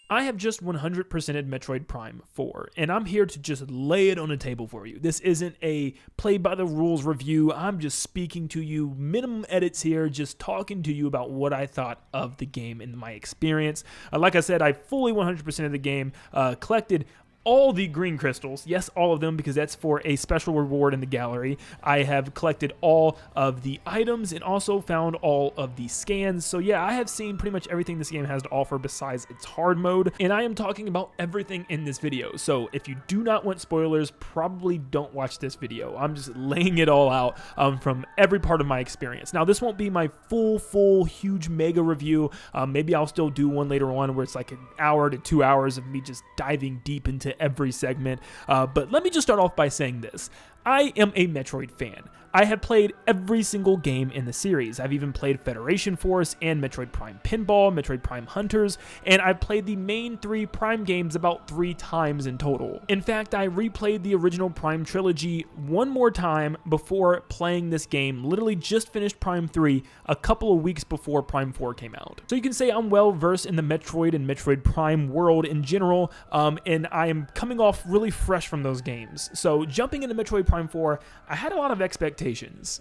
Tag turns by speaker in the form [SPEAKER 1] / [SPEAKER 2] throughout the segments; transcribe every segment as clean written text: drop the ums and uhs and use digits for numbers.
[SPEAKER 1] I have just 100%ed Metroid Prime 4, and I'm here to just lay it on the table for you. This isn't a play-by-the-rules review. I'm just speaking to you, minimum edits here, just talking to you about what I thought of the game and my experience. Like I said, I fully 100% of the game, collected all the green crystals, yes, all of them, because that's for a special reward in the gallery. I have collected all of the items and also found all of the scans. So yeah, I have seen pretty much everything this game has to offer besides its hard mode, and I am talking about everything in this video. So if you do not want spoilers, probably don't watch this video. I'm just laying it all out from every part of my experience. Now, this won't be my full, huge mega review. Maybe I'll still do one later on where it's like an hour to 2 hours of me just diving deep into every segment, but let me just start off by saying this. I am a Metroid fan. I have played every single game in the series. I've even played Federation Force and Metroid Prime Pinball, Metroid Prime Hunters, and I've played the main 3 Prime games about 3 times in total. In fact, I replayed the original Prime trilogy one more time before playing this game. Literally just finished Prime 3 a couple of weeks before Prime 4 came out. So you can say I'm well versed in the Metroid and Metroid Prime world in general, and I am coming off really fresh from those games. So jumping into Metroid Prime 4, I had a lot of expectations.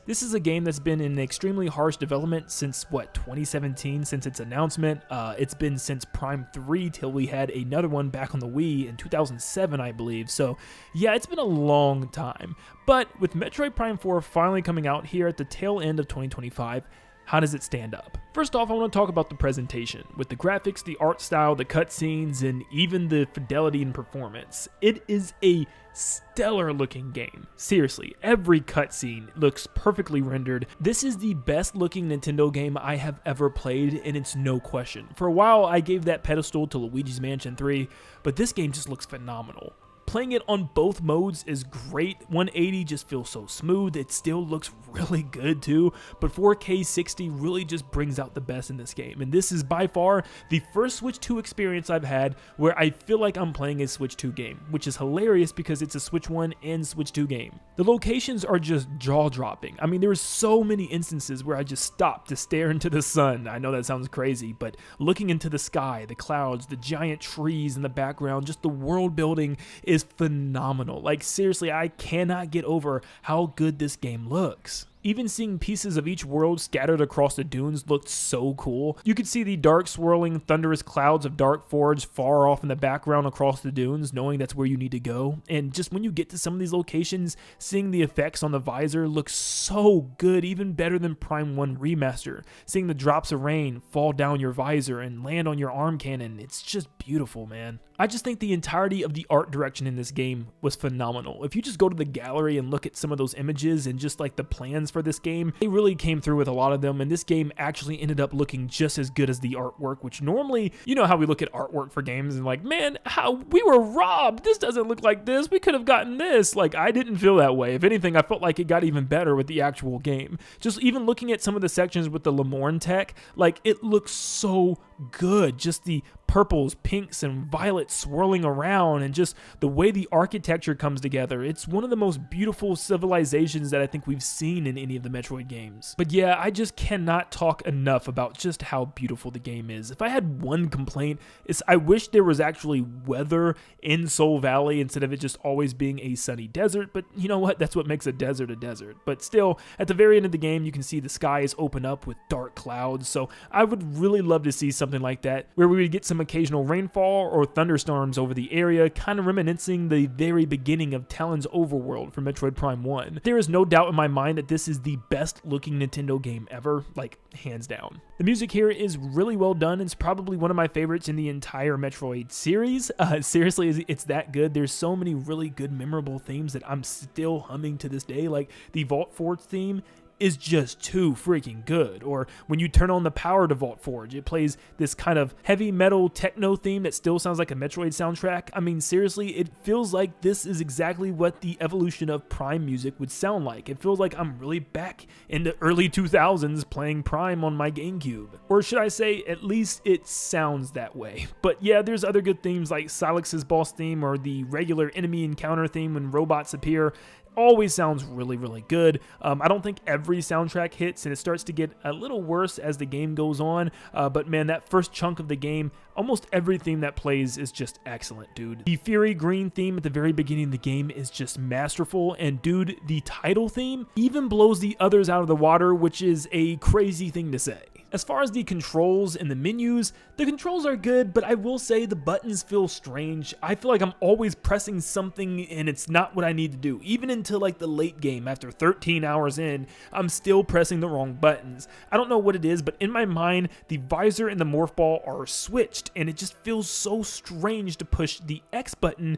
[SPEAKER 1] This is a game that's been in extremely harsh development since, 2017, since its announcement. It's been since Prime 3 till we had another one back on the Wii in 2007, I believe. So yeah, it's been a long time. But with Metroid Prime 4 finally coming out here at the tail end of 2025, how does it stand up? First off, I want to talk about the presentation. With the graphics, the art style, the cutscenes, and even the fidelity and performance. It is a stellar looking game. Seriously, every cutscene looks perfectly rendered. This is the best looking Nintendo game I have ever played, and it's no question. For a while, I gave that pedestal to Luigi's Mansion 3, but this game just looks phenomenal. Playing it on both modes is great. 180 just feels so smooth. It still looks really good too, but 4K 60 really just brings out the best in this game. And this is by far the first Switch 2 experience I've had where I feel like I'm playing a Switch 2 game, which is hilarious because it's a Switch 1 and Switch 2 game. The locations are just jaw-dropping. I mean, there were so many instances where I just stopped to stare into the sun. I know that sounds crazy, but looking into the sky, the clouds, the giant trees in the background, just the world building is phenomenal. Like, seriously, I cannot get over how good this game looks. Even seeing pieces of each world scattered across the dunes looked so cool. You could see the dark swirling thunderous clouds of Dark Forge far off in the background across the dunes, knowing that's where you need to go. And just when you get to some of these locations, seeing the effects on the visor looks so good, even better than Prime 1 Remaster. Seeing the drops of rain fall down your visor and land on your arm cannon, it's just beautiful, man. I just think the entirety of the art direction in this game was phenomenal. If you just go to the gallery and look at some of those images and just like the plans for this game, they really came through with a lot of them, and this game actually ended up looking just as good as the artwork, which normally, you know how we look at artwork for games and like, man, how we were robbed, this doesn't look like this, we could have gotten this. Like, I didn't feel that way. If anything, I felt like it got even better with the actual game. Just even looking at some of the sections with the Lemorne tech, like, it looks so good. Just the purples, pinks, and violets swirling around, and just the way the architecture comes together. It's one of the most beautiful civilizations that I think we've seen in any of the Metroid games. But yeah, I just cannot talk enough about just how beautiful the game is. If I had one complaint, it's I wish there was actually weather in Soul Valley instead of it just always being a sunny desert, but you know what? That's what makes a desert a desert. But still, at the very end of the game, you can see the skies open up with dark clouds, so I would really love to see something like that, where we would get some occasional rainfall or thunderstorms over the area, kind of reminiscing the very beginning of Talon's overworld from Metroid Prime 1. There is no doubt in my mind that this is the best looking Nintendo game ever, like hands down. The music here is really well done. It's probably one of my favorites in the entire Metroid series. Seriously, it's that good. There's so many really good memorable themes that I'm still humming to this day, like the Vault Forge theme is just too freaking good. Or when you turn on the power to Vault Forge, it plays this kind of heavy metal techno theme that still sounds like a Metroid soundtrack. I mean, seriously, it feels like this is exactly what the evolution of Prime music would sound like. It feels like I'm really back in the early 2000s playing Prime on my GameCube. Or should I say, at least it sounds that way. But yeah, there's other good themes like Silex's boss theme or the regular enemy encounter theme when robots appear. always sounds really, really good. I don't think every soundtrack hits, and it starts to get a little worse as the game goes on, but man, that first chunk of the game, almost every theme that plays is just excellent, dude. The Fury Green theme at the very beginning of the game is just masterful, and dude, the title theme even blows the others out of the water, which is a crazy thing to say. As far as the controls and the menus, the controls are good, but I will say the buttons feel strange. I feel like I'm always pressing something and it's not what I need to do. Even until like the late game, after 13 hours in, I'm still pressing the wrong buttons. I don't know what it is, but in my mind, the visor and the morph ball are switched, and it just feels so strange to push the X button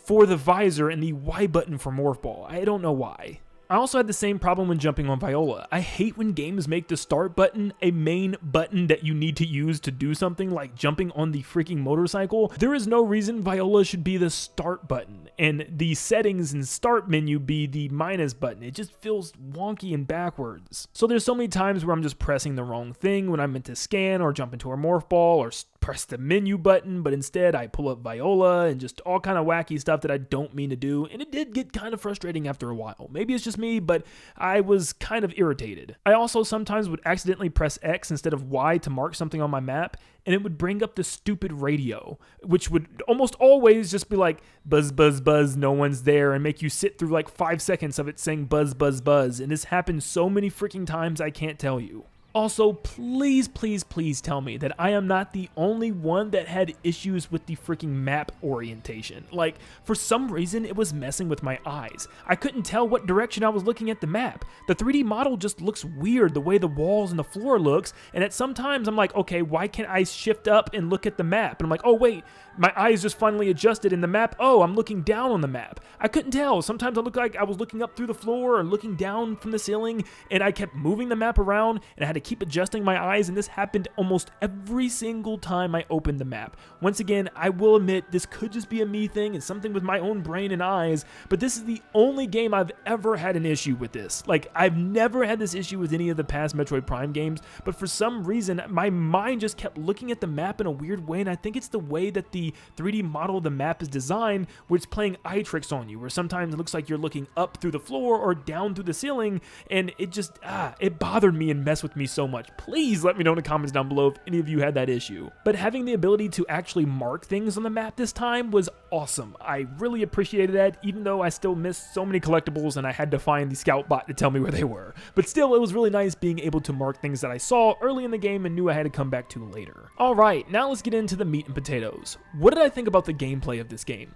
[SPEAKER 1] for the visor and the Y button for morph ball. I don't know why. I also had the same problem when jumping on Viola. I hate when games make the start button a main button that you need to use to do something like jumping on the freaking motorcycle. There is no reason Viola should be the start button and the settings and start menu be the minus button. It just feels wonky and backwards. So there's so many times where I'm just pressing the wrong thing when I'm meant to scan or jump into a morph ball or press the menu button, but instead I pull up Viola and just all kind of wacky stuff that I don't mean to do, and it did get kind of frustrating after a while. Maybe it's just me, but I was kind of irritated. I also sometimes would accidentally press X instead of Y to mark something on my map, and it would bring up the stupid radio, which would almost always just be like, buzz, buzz, buzz, no one's there, and make you sit through like 5 seconds of it saying buzz, buzz, buzz, and this happened so many freaking times I can't tell you. Also, please, please, please tell me that I am not the only one that had issues with the freaking map orientation. Like, for some reason, it was messing with my eyes. I couldn't tell what direction I was looking at the map. The 3D model just looks weird the way the walls and the floor looks, and at some times I'm like, okay, why can't I shift up and look at the map? And I'm like, oh wait, my eyes just finally adjusted in the map. Oh, I'm looking down on the map. I couldn't tell. Sometimes I looked like I was looking up through the floor or looking down from the ceiling, and I kept moving the map around, and I had to keep adjusting my eyes, and this happened almost every single time I opened the map. Once again, I will admit this could just be a me thing and something with my own brain and eyes, but this is the only game I've ever had an issue with this. Like, I've never had this issue with any of the past Metroid Prime games, but for some reason, my mind just kept looking at the map in a weird way, and I think it's the way that the 3D model of the map is designed, where it's playing eye tricks on you, where sometimes it looks like you're looking up through the floor or down through the ceiling, and it just, it bothered me and messed with me so much. Please let me know in the comments down below if any of you had that issue. But having the ability to actually mark things on the map this time was awesome. I really appreciated that, even though I still missed so many collectibles and I had to find the scout bot to tell me where they were. But still, it was really nice being able to mark things that I saw early in the game and knew I had to come back to later. Alright, now let's get into the meat and potatoes. What did I think about the gameplay of this game?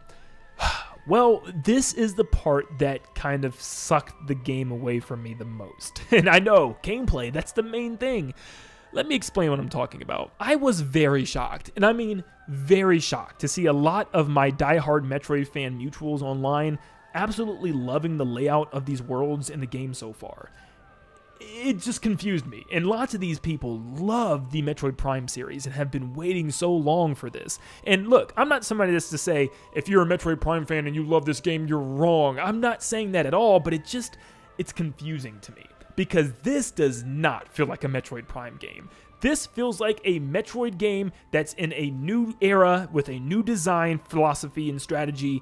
[SPEAKER 1] Well, this is the part that kind of sucked the game away from me the most. And I know, gameplay, that's the main thing. Let me explain what I'm talking about. I was very shocked, and I mean very shocked, to see a lot of my diehard Metroid fan mutuals online absolutely loving the layout of these worlds in the game so far. It just confused me, and lots of these people love the Metroid Prime series and have been waiting so long for this. And look, I'm not somebody that's to say, if you're a Metroid Prime fan and you love this game, you're wrong. I'm not saying that at all, but it's confusing to me, because this does not feel like a Metroid Prime game. This feels like a Metroid game that's in a new era with a new design, philosophy, and strategy.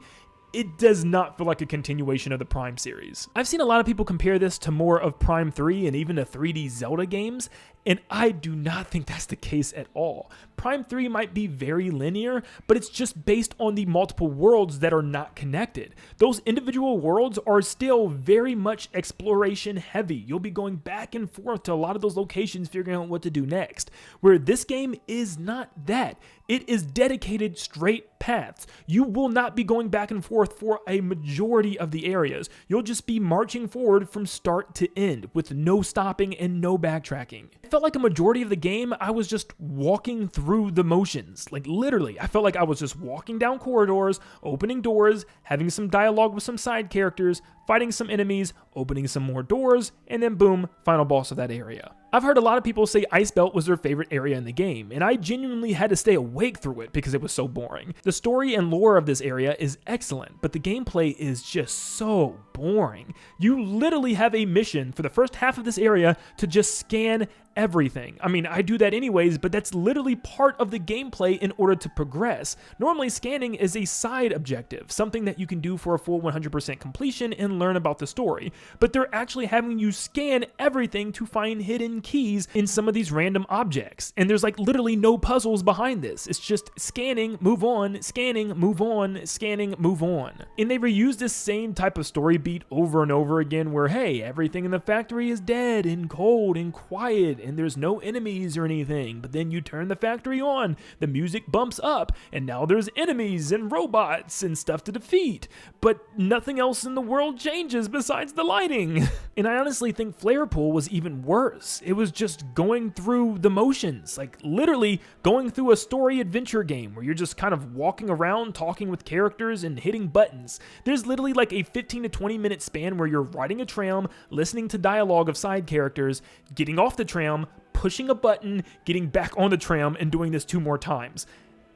[SPEAKER 1] It does not feel like a continuation of the Prime series. I've seen a lot of people compare this to more of Prime 3 and even the 3D Zelda games, and I do not think that's the case at all. Prime 3 might be very linear, but it's just based on the multiple worlds that are not connected. Those individual worlds are still very much exploration heavy. You'll be going back and forth to a lot of those locations figuring out what to do next, where this game is not that. It is dedicated straight paths. You will not be going back and forth for a majority of the areas. You'll just be marching forward from start to end with no stopping and no backtracking. It felt like a majority of the game I was just walking through the motions. Like, literally, I felt like I was just walking down corridors, opening doors, having some dialogue with some side characters, fighting some enemies, opening some more doors, and then boom, final boss of that area. I've heard a lot of people say Ice Belt was their favorite area in the game, and I genuinely had to stay awake through it because it was so boring. The story and lore of this area is excellent, but the gameplay is just so boring. You literally have a mission for the first half of this area to just scan everything. I mean, I do that anyways, but that's literally part of the gameplay in order to progress. Normally, scanning is a side objective, something that you can do for a full 100% completion and learn about the story, but they're actually having you scan everything to find hidden keys in some of these random objects, and there's like literally no puzzles behind this. It's just scanning, move on, scanning, move on, scanning, move on. And they reuse this same type of story beat over and over again where, hey, everything in the factory is dead and cold and quiet, and there's no enemies or anything, but then you turn the factory on, the music bumps up, and now there's enemies and robots and stuff to defeat, but nothing else in the world changes besides the lighting. And I honestly think Flare Pool was even worse. It was just going through the motions, like literally going through a story adventure game where you're just kind of walking around, talking with characters and hitting buttons. There's literally like a 15 to 20 minute span where you're riding a tram, listening to dialogue of side characters, getting off the tram, pushing a button, getting back on the tram, and doing this 2 more times.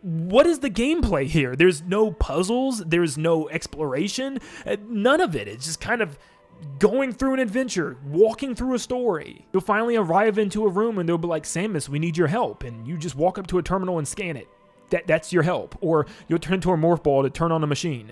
[SPEAKER 1] What is the gameplay here? There's no puzzles, there's no exploration, none of it. It's just kind of going through an adventure, walking through a story. You'll finally arrive into a room and they'll be like, Samus, we need your help. And you just walk up to a terminal and scan it. That's your help. Or you'll turn into a morph ball to turn on a machine.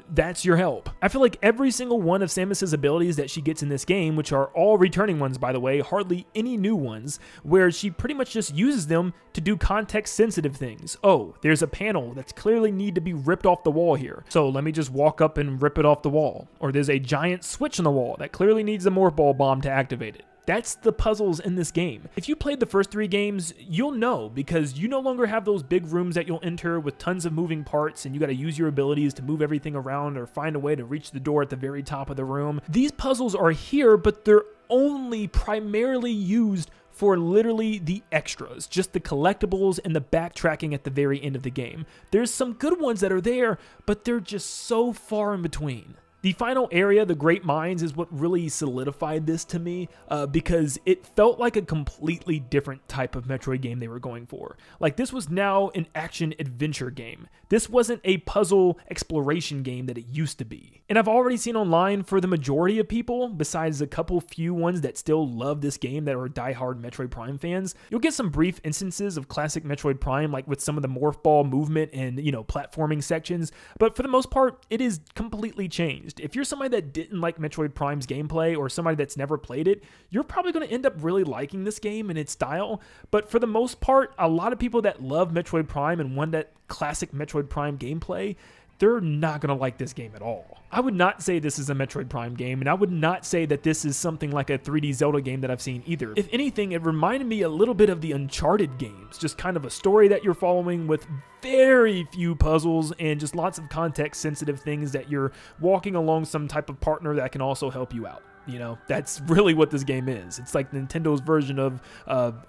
[SPEAKER 1] That's your help. I feel like every single one of Samus's abilities that she gets in this game, which are all returning ones by the way, hardly any new ones, where she pretty much just uses them to do context sensitive things. Oh, there's a panel that's clearly need to be ripped off the wall here, so let me just walk up and rip it off the wall. Or there's a giant switch on the wall that clearly needs a morph ball bomb to activate it. That's the puzzles in this game. If you played the first 3 games, you'll know, because you no longer have those big rooms that you'll enter with tons of moving parts and you gotta use your abilities to move everything around or find a way to reach the door at the very top of the room. These puzzles are here, but they're only primarily used for literally the extras, just the collectibles and the backtracking at the very end of the game. There's some good ones that are there, but they're just so far in between. The final area, the Great Mines, is what really solidified this to me because it felt like a completely different type of Metroid game they were going for. Like, this was now an action-adventure game. This wasn't a puzzle exploration game that it used to be. And I've already seen online for the majority of people, besides a couple few ones that still love this game that are diehard Metroid Prime fans, you'll get some brief instances of classic Metroid Prime, like with some of the morph ball movement and, platforming sections, but for the most part, it is completely changed. If you're somebody that didn't like Metroid Prime's gameplay or somebody that's never played it, you're probably going to end up really liking this game and its style. But for the most part, a lot of people that love Metroid Prime and want that classic Metroid Prime gameplay, they're not going to like this game at all. I would not say this is a Metroid Prime game, and I would not say that this is something like a 3D Zelda game that I've seen either. If anything, it reminded me a little bit of the Uncharted games, just kind of a story that you're following with very few puzzles and just lots of context-sensitive things that you're walking along some type of partner that can also help you out. That's really what this game is. It's like Nintendo's version of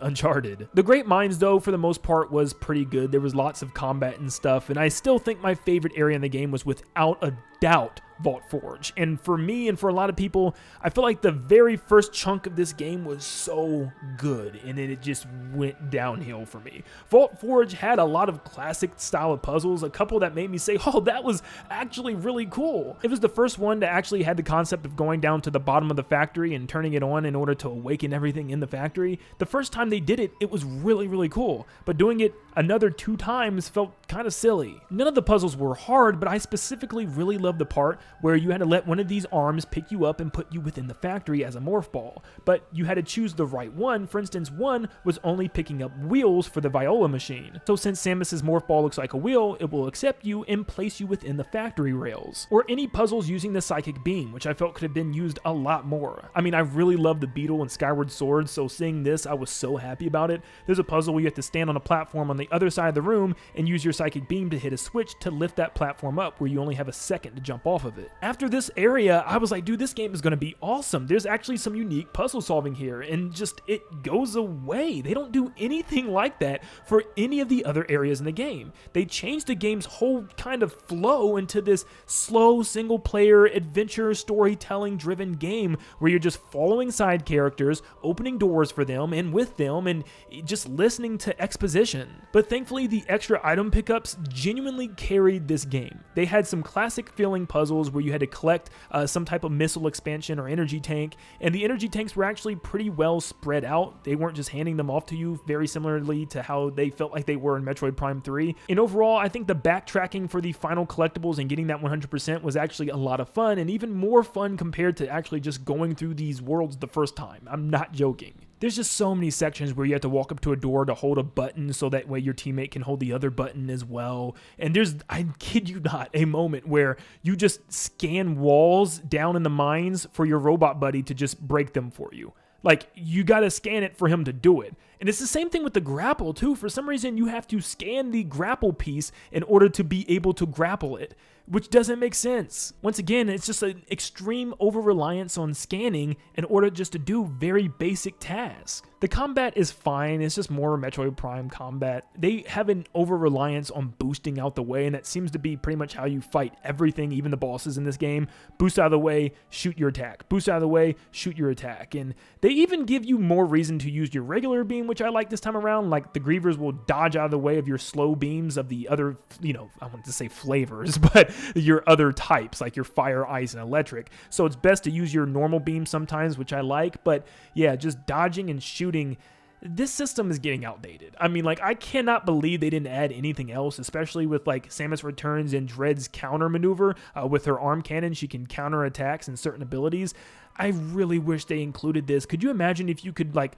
[SPEAKER 1] Uncharted. The Great Mines, though, for the most part, was pretty good. There was lots of combat and stuff, and I still think my favorite area in the game was without a doubt Vault Forge. And for me and for a lot of people, I feel like the very first chunk of this game was so good, and then it just went downhill for me. Vault Forge had a lot of classic style of puzzles, a couple that made me say, oh, that was actually really cool. It was the first one to actually had the concept of going down to the bottom of the factory and turning it on in order to awaken everything in the factory. The first time they did it, it was really, really cool, but doing it another 2 times felt kind of silly. None of the puzzles were hard, but I specifically really loved the part where you had to let one of these arms pick you up and put you within the factory as a morph ball, but you had to choose the right one. For instance, one was only picking up wheels for the Viola machine. So since Samus's morph ball looks like a wheel, it will accept you and place you within the factory rails. Or any puzzles using the psychic beam, which I felt could have been used a lot more. I mean, I really love the Beetle and Skyward Sword, so seeing this, I was so happy about it. There's a puzzle where you have to stand on a platform on the other side of the room and use your psychic beam to hit a switch to lift that platform up where you only have a second to jump off of it. After this area, I was like, dude, this game is going to be awesome. There's actually some unique puzzle solving here, and just it goes away. They don't do anything like that for any of the other areas in the game. They changed the game's whole kind of flow into this slow single-player adventure storytelling driven game where you're just following side characters, opening doors for them and with them, and just listening to exposition. But thankfully, the extra item pickups genuinely carried this game. They had some classic feeling puzzles where you had to collect some type of missile expansion or energy tank, and the energy tanks were actually pretty well spread out. They weren't just handing them off to you, very similarly to how they felt like they were in Metroid Prime 3. And overall, I think the backtracking for the final collectibles and getting that 100% was actually a lot of fun, and even more fun compared to actually just going through these worlds the first time. I'm not joking. There's just so many sections where you have to walk up to a door to hold a button so that way your teammate can hold the other button as well. And there's, I kid you not, a moment where you just scan walls down in the mines for your robot buddy to just break them for you. Like, you gotta scan it for him to do it. And it's the same thing with the grapple too. For some reason, you have to scan the grapple piece in order to be able to grapple it, which doesn't make sense. Once again, it's just an extreme over-reliance on scanning in order just to do very basic tasks. The combat is fine, it's just more Metroid Prime combat. They have an over-reliance on boosting out the way, and that seems to be pretty much how you fight everything, even the bosses in this game. Boost out of the way, shoot your attack. Boost out of the way, shoot your attack. And they even give you more reason to use your regular beam, which I like this time around. Like, the Grievers will dodge out of the way of your slow beams of the other, I wanted to say flavors, but your other types, like your fire, ice, and electric. So it's best to use your normal beam sometimes, which I like, but yeah, just dodging and shooting, this system is getting outdated. I mean, like, I cannot believe they didn't add anything else, especially with like Samus Returns and Dread's counter maneuver. With her arm cannon, she can counter attacks and certain abilities. I really wish they included this. Could you imagine if you could, like,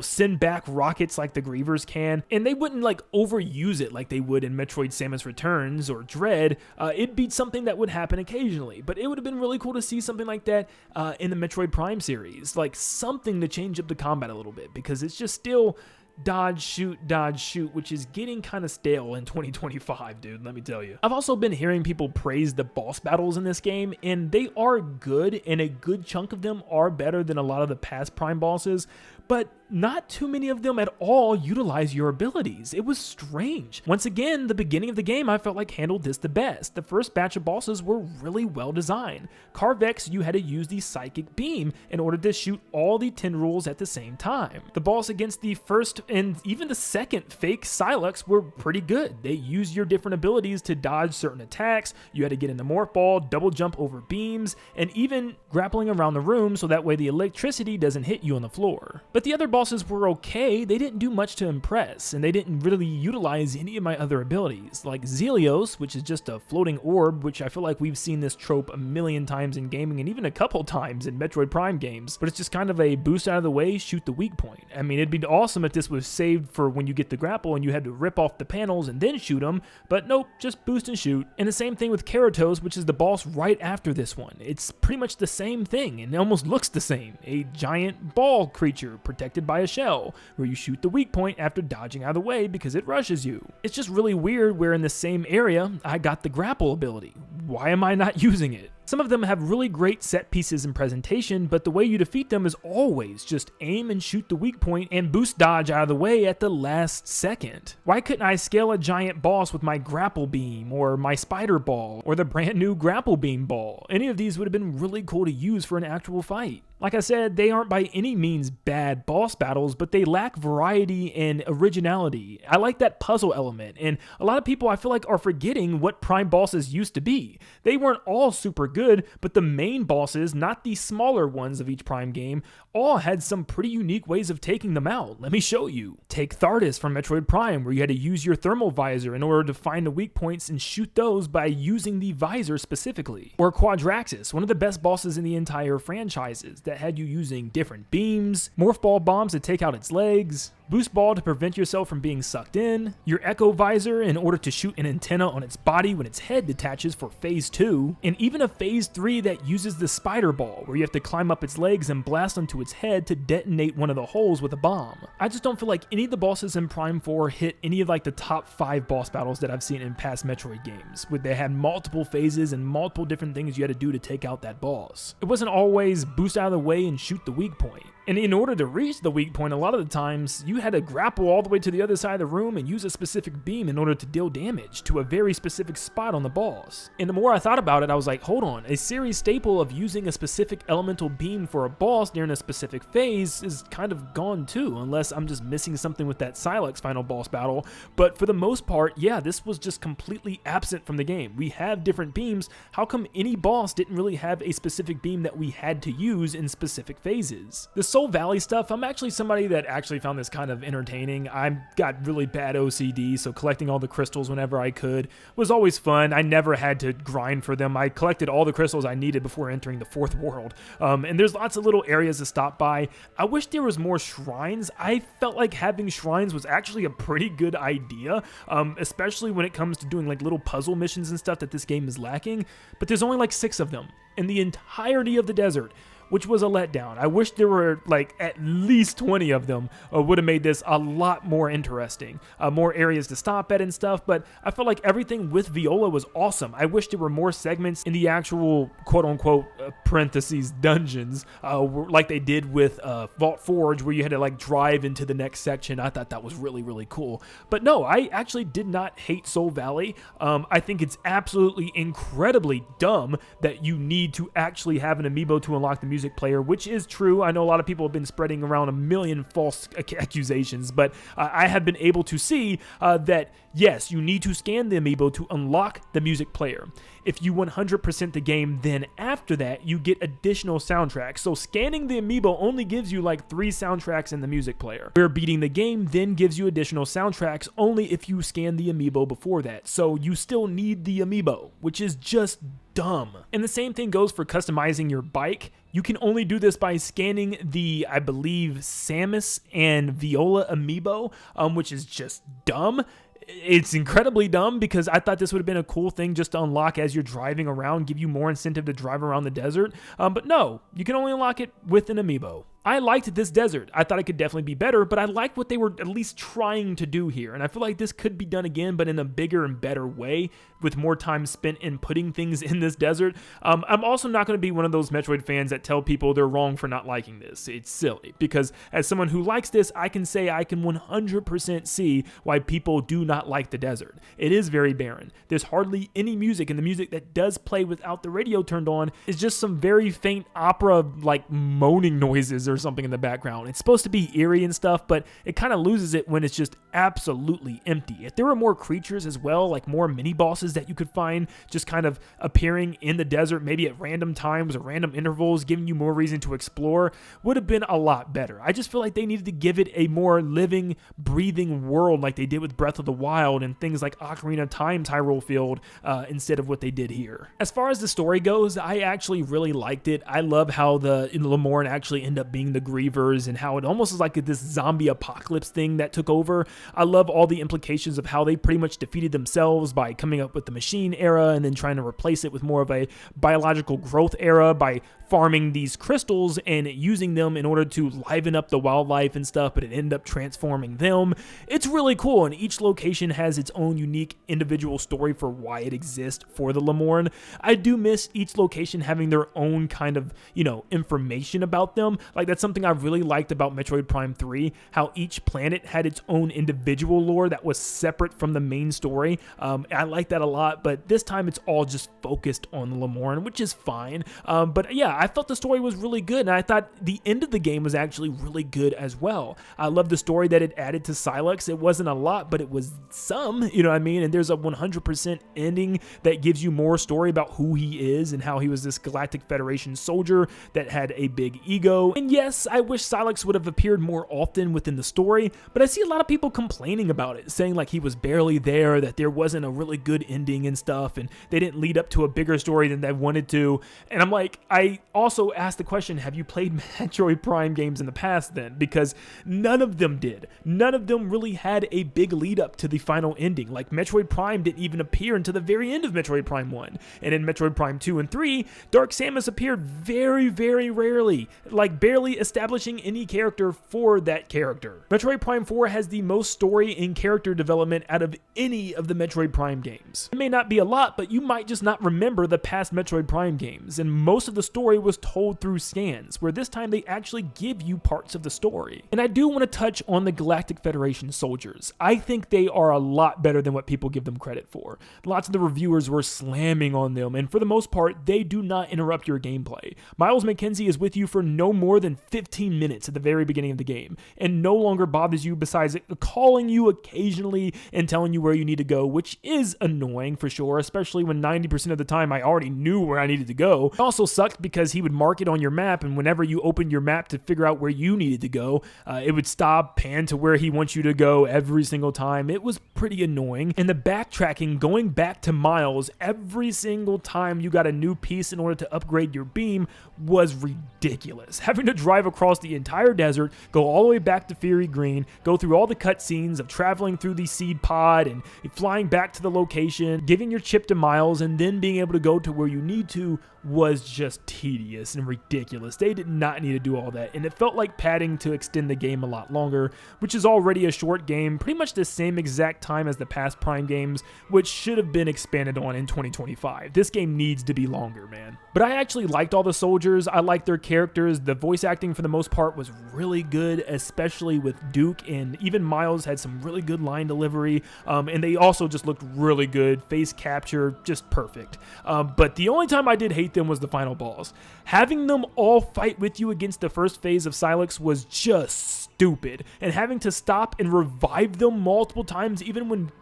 [SPEAKER 1] send back rockets like the Grievers can, and they wouldn't like overuse it like they would in Metroid Samus Returns or Dread? It'd be something that would happen occasionally, but it would have been really cool to see something like that in the Metroid Prime series, like something to change up the combat a little bit, because it's just still dodge, shoot, which is getting kind of stale in 2025, dude, let me tell you. I've also been hearing people praise the boss battles in this game, and they are good, and a good chunk of them are better than a lot of the past Prime bosses, but not too many of them at all utilize your abilities. It was strange. Once again, the beginning of the game I felt like handled this the best. The first batch of bosses were really well designed. Carvex, you had to use the psychic beam in order to shoot all the tendrils at the same time. The boss against the first and even the second fake Silux were pretty good. They used your different abilities to dodge certain attacks. You had to get in the morph ball, double jump over beams, and even grappling around the room so that way the electricity doesn't hit you on the floor. But the other bosses were okay. They didn't do much to impress, and they didn't really utilize any of my other abilities, like Zelios, which is just a floating orb, which I feel like we've seen this trope a million times in gaming and even a couple times in Metroid Prime games, but it's just kind of a boost out of the way, shoot the weak point. I mean, it'd be awesome if this was saved for when you get the grapple and you had to rip off the panels and then shoot them, but nope, just boost and shoot. And the same thing with Keratos, which is the boss right after this one. It's pretty much the same thing, and it almost looks the same. A giant ball creature protected by a shell, where you shoot the weak point after dodging out of the way because it rushes you. It's just really weird where in the same area I got the grapple ability. Why am I not using it? Some of them have really great set pieces and presentation, but the way you defeat them is always just aim and shoot the weak point and boost dodge out of the way at the last second. Why couldn't I scale a giant boss with my grapple beam, or my spider ball, or the brand new grapple beam ball? Any of these would have been really cool to use for an actual fight. Like I said, they aren't by any means bad boss battles, but they lack variety and originality. I like that puzzle element, and a lot of people I feel like are forgetting what Prime bosses used to be. They weren't all super good, but the main bosses, not the smaller ones of each Prime game, all had some pretty unique ways of taking them out. Let me show you. Take Thardus from Metroid Prime, where you had to use your thermal visor in order to find the weak points and shoot those by using the visor specifically. Or Quadraxis, one of the best bosses in the entire franchises, that had you using different beams, morph ball bombs to take out its legs, boost ball to prevent yourself from being sucked in, your echo visor in order to shoot an antenna on its body when its head detaches for phase 2, and even a phase 3 that uses the spider ball, where you have to climb up its legs and blast onto its head to detonate one of the holes with a bomb. I just don't feel like any of the bosses in Prime 4 hit any of like the top 5 boss battles that I've seen in past Metroid games, where they had multiple phases and multiple different things you had to do to take out that boss. It wasn't always boost out of the way and shoot the weak point. And in order to reach the weak point, a lot of the times, you had to grapple all the way to the other side of the room and use a specific beam in order to deal damage to a very specific spot on the boss. And the more I thought about it, I was like, hold on, a series staple of using a specific elemental beam for a boss during a specific phase is kind of gone too, unless I'm just missing something with that Silex final boss battle. But for the most part, yeah, this was just completely absent from the game. We have different beams. How come any boss didn't really have a specific beam that we had to use in specific phases? The Soul Valley stuff, I'm actually somebody that actually found this kind of entertaining. I got really bad OCD, so collecting all the crystals whenever I could was always fun. I never had to grind for them. I collected all the crystals I needed before entering the fourth world. And there's lots of little areas to stop by. I wish there was more shrines. I felt like having shrines was actually a pretty good idea, especially when it comes to doing like little puzzle missions and stuff that this game is lacking. But there's only like 6 of them in the entirety of the desert, which was a letdown. I wish there were like at least 20 of them. Would have made this a lot more interesting. More areas to stop at and stuff, but I felt like everything with Viola was awesome. I wish there were more segments in the actual quote-unquote parentheses dungeons, like they did with Vault Forge, where you had to like drive into the next section. I thought that was really, really cool. But no, I actually did not hate Soul Valley. I think it's absolutely incredibly dumb that you need to actually have an amiibo to unlock the music player, which is true. I know a lot of people have been spreading around a million false accusations, but I have been able to see that yes, you need to scan the amiibo to unlock the music player. If you 100% the game, then after that, you get additional soundtracks. So scanning the amiibo only gives you like 3 soundtracks in the music player, where beating the game then gives you additional soundtracks only if you scan the amiibo before that. So you still need the amiibo, which is just dumb. And the same thing goes for customizing your bike. You can only do this by scanning the, I believe, Samus and Viola amiibo, which is just dumb. It's incredibly dumb because I thought this would have been a cool thing just to unlock as you're driving around, give you more incentive to drive around the desert. But no, you can only unlock it with an amiibo. I liked this desert. I thought it could definitely be better, but I liked what they were at least trying to do here. And I feel like this could be done again, but in a bigger and better way, with more time spent in putting things in this desert. I'm also not going to be one of those Metroid fans that tell people they're wrong for not liking this. It's silly, because as someone who likes this, I can say I can 100% see why people do not like the desert. It is very barren. There's hardly any music, and the music that does play without the radio turned on is just some very faint opera, like moaning noises or something in the background. It's supposed to be eerie and stuff, but it kind of loses it when it's just absolutely empty. If there were more creatures as well, like more mini bosses that you could find just kind of appearing in the desert, maybe at random times or random intervals, giving you more reason to explore, would have been a lot better. I just feel like they needed to give it a more living, breathing world like they did with Breath of the Wild and things like Ocarina of Time Hyrule Field, instead of what they did here. As far as the story goes, I actually really liked it. I love how the Lemorn actually end up being the Grievers and how it almost is like this zombie apocalypse thing that took over. I love all the implications of how they pretty much defeated themselves by coming up with the machine era and then trying to replace it with more of a biological growth era by farming these crystals and using them in order to liven up the wildlife and stuff, but it ended up transforming them. It's really cool, and each location has its own unique individual story for why it exists for the Lemorn. I do miss each location having their own kind of, information about them. Like, that's something I really liked about Metroid Prime 3, how each planet had its own individual lore that was separate from the main story. I like that a lot, but this time it's all just focused on the Lemorn, which is fine. But yeah, I felt the story was really good, and I thought the end of the game was actually really good as well. I love the story that it added to Silex. It wasn't a lot, but it was some, you know what I mean? And there's a 100% ending that gives you more story about who he is and how he was this Galactic Federation soldier that had a big ego. And yes, I wish Silex would have appeared more often within the story, but I see a lot of people complaining about it, saying like he was barely there, that there wasn't a really good ending and stuff, and they didn't lead up to a bigger story than they wanted to. And I'm like, I also asked the question, have you played Metroid Prime games in the past then? Because none of them did. None of them really had a big lead up to the final ending. Like, Metroid Prime didn't even appear until the very end of Metroid Prime 1. And in Metroid Prime 2 and 3, Dark Samus appeared very, very rarely. Like, barely really establishing any character for that character. Metroid Prime 4 has the most story and character development out of any of the Metroid Prime games. It may not be a lot, but you might just not remember the past Metroid Prime games, and most of the story was told through scans, where this time they actually give you parts of the story. And I do want to touch on the Galactic Federation soldiers. I think they are a lot better than what people give them credit for. Lots of the reviewers were slamming on them, and for the most part, they do not interrupt your gameplay. Miles McKenzie is with you for no more than 15 minutes at the very beginning of the game, and no longer bothers you besides calling you occasionally and telling you where you need to go, which is annoying for sure, especially when 90% of the time I already knew where I needed to go. It also sucked because he would mark it on your map, and whenever you opened your map to figure out where you needed to go, it would stop, pan to where he wants you to go every single time. It was pretty annoying. And the backtracking, going back to Miles every single time you got a new piece in order to upgrade your beam, was ridiculous. Having to drive across the entire desert, go all the way back to Fury Green, go through all the cutscenes of traveling through the seed pod and flying back to the location, giving your chip to Miles, and then being able to go to where you need to was just tedious and ridiculous. They did not need to do all that, and it felt like padding to extend the game a lot longer, which is already a short game, pretty much the same exact time as the past Prime games, which should have been expanded on in 2025. This game needs to be longer, man. But I actually liked all the soldiers. I liked their characters. The voice acting for the most part was really good, especially with Duke, and even Miles had some really good line delivery, and they also just looked really good. Face capture, just perfect. But the only time I did hate them was the final boss. Having them all fight with you against the first phase of Silex was just stupid, and having to stop and revive them multiple times, even when,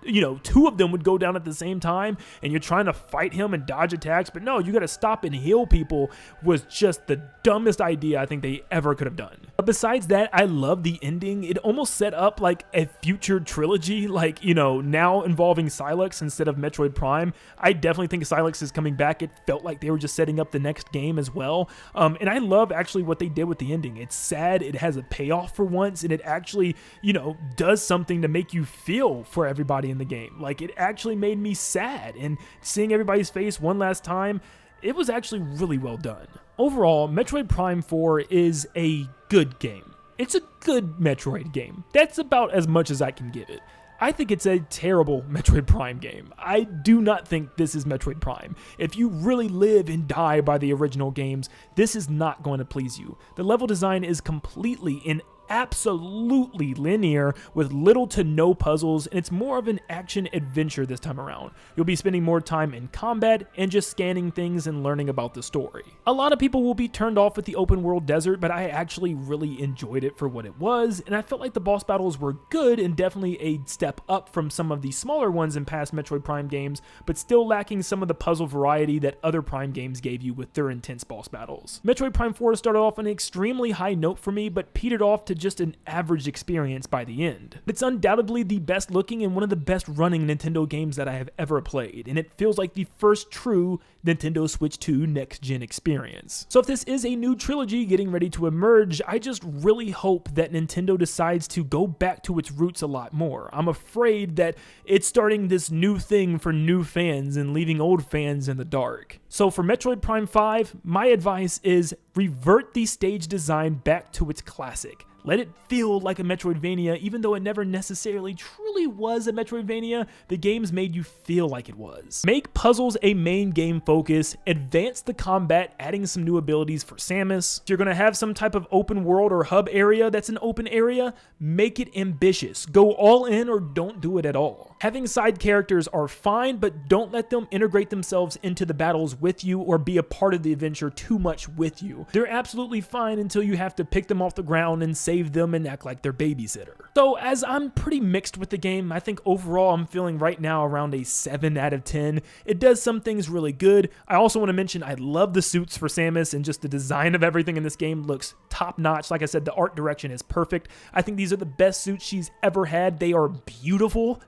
[SPEAKER 1] two of them would go down at the same time, and you're trying to fight him and dodge attacks, but no, you gotta stop and heal people, was just the dumbest idea I think they ever could have done. But besides that, I love the ending. It almost set up like a future trilogy, like, now involving Silex instead of Metroid Prime. I definitely think Silex is coming back. It felt like they were just setting up the next game as well. And I love actually what they did with the ending. It's sad, it has a payoff for once, and it actually, does something to make you feel for everybody in the game. Like, it actually made me sad, and seeing everybody's face one last time, it was actually really well done. Overall, Metroid Prime 4 is a good game. It's a good Metroid game. That's about as much as I can give it. I think it's a terrible Metroid Prime game. I do not think this is Metroid Prime. If you really live and die by the original games, this is not going to please you. The level design is completely and absolutely linear with little to no puzzles, and it's more of an action adventure this time around. You'll be spending more time in combat and just scanning things and learning about the story. A lot of people will be turned off with the open world desert, but I actually really enjoyed it for what it was, and I felt like the boss battles were good and definitely a step up from some of the smaller ones in past Metroid Prime games, but still lacking some of the puzzle variety that other Prime games gave you with their intense boss battles. Metroid Prime 4 started off on an extremely high note for me, but petered off to just an average experience by the end. It's undoubtedly the best looking and one of the best running Nintendo games that I have ever played, and it feels like the first true Nintendo Switch 2 next-gen experience. So if this is a new trilogy getting ready to emerge, I just really hope that Nintendo decides to go back to its roots a lot more. I'm afraid that it's starting this new thing for new fans and leaving old fans in the dark. So for Metroid Prime 5, my advice is revert the stage design back to its classic. Let it feel like a Metroidvania, even though it never necessarily truly was a Metroidvania. The games made you feel like it was. Make puzzles a main game focus, advance the combat, adding some new abilities for Samus. If you're going to have some type of open world or hub area that's an open area, make it ambitious. Go all in or don't do it at all. Having side characters are fine, but don't let them integrate themselves into the battles with you or be a part of the adventure too much with you. They're absolutely fine until you have to pick them off the ground and save them and act like their babysitter. So as I'm pretty mixed with the game, I think overall I'm feeling right now around a 7 out of 10. It does some things really good. I also want to mention I love the suits for Samus, and just the design of everything in this game looks top notch. Like I said, the art direction is perfect. I think these are the best suits she's ever had. They are beautiful.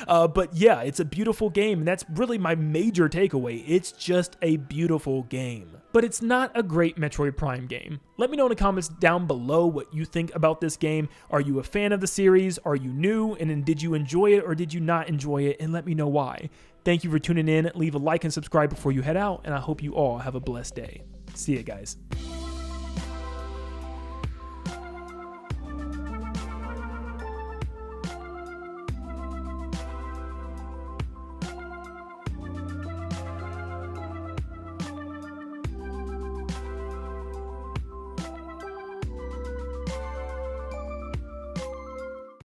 [SPEAKER 1] But yeah, it's a beautiful game, and that's really my major takeaway. It's just a beautiful game. But it's not a great Metroid Prime game. Let me know in the comments down below what you think about this game. Are you a fan of the series? Are you new? And then did you enjoy it or did you not enjoy it? And let me know why. Thank you for tuning in. Leave a like and subscribe before you head out, and I hope you all have a blessed day. See ya, guys.